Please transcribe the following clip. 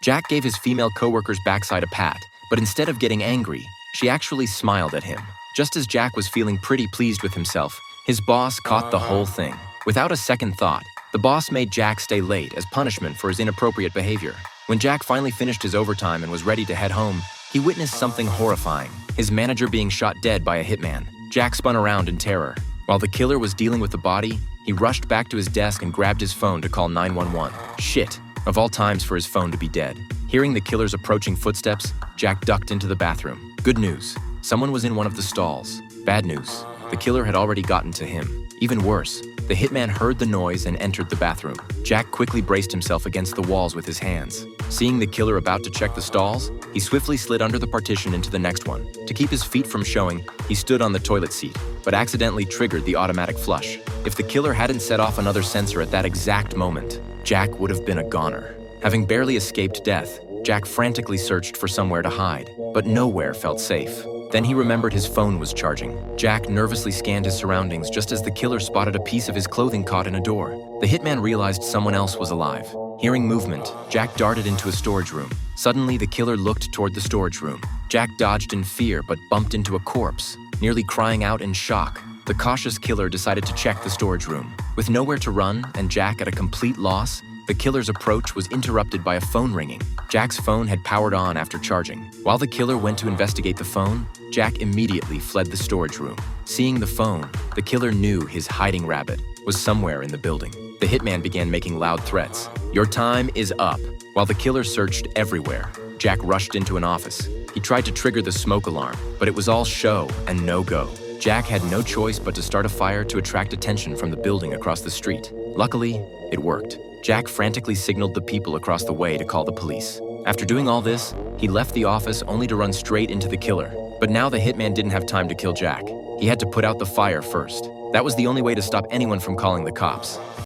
Jack gave his female coworker's backside a pat, but instead of getting angry, she actually smiled at him. Just as Jack was feeling pretty pleased with himself, his boss caught the whole thing. Without a second thought, the boss made Jack stay late as punishment for his inappropriate behavior. When Jack finally finished his overtime and was ready to head home, he witnessed something horrifying: his manager being shot dead by a hitman. Jack spun around in terror. While the killer was dealing with the body, he rushed back to his desk and grabbed his phone to call 911. Shit, of all times for his phone to be dead. Hearing the killer's approaching footsteps, Jack ducked into the bathroom. Good news, someone was in one of the stalls. Bad news, the killer had already gotten to him. Even worse, the hitman heard the noise and entered the bathroom. Jack quickly braced himself against the walls with his hands. Seeing the killer about to check the stalls, he swiftly slid under the partition into the next one. To keep his feet from showing, he stood on the toilet seat, but accidentally triggered the automatic flush. If the killer hadn't set off another sensor at that exact moment, Jack would have been a goner. Having barely escaped death, Jack frantically searched for somewhere to hide, but nowhere felt safe. Then he remembered his phone was charging. Jack nervously scanned his surroundings just as the killer spotted a piece of his clothing caught in a door. The hitman realized someone else was alive. Hearing movement, Jack darted into a storage room. Suddenly, the killer looked toward the storage room. Jack dodged in fear but bumped into a corpse. Nearly crying out in shock, the cautious killer decided to check the storage room. With nowhere to run and Jack at a complete loss, the killer's approach was interrupted by a phone ringing. Jack's phone had powered on after charging. While the killer went to investigate the phone, Jack immediately fled the storage room. Seeing the phone, the killer knew his hiding rabbit was somewhere in the building. The hitman began making loud threats. "Your time is up." While the killer searched everywhere, Jack rushed into an office. He tried to trigger the smoke alarm, but it was all show and no go. Jack had no choice but to start a fire to attract attention from the building across the street. Luckily, it worked. Jack frantically signaled the people across the way to call the police. After doing all this, he left the office only to run straight into the killer. But now the hitman didn't have time to kill Jack. He had to put out the fire first. That was the only way to stop anyone from calling the cops.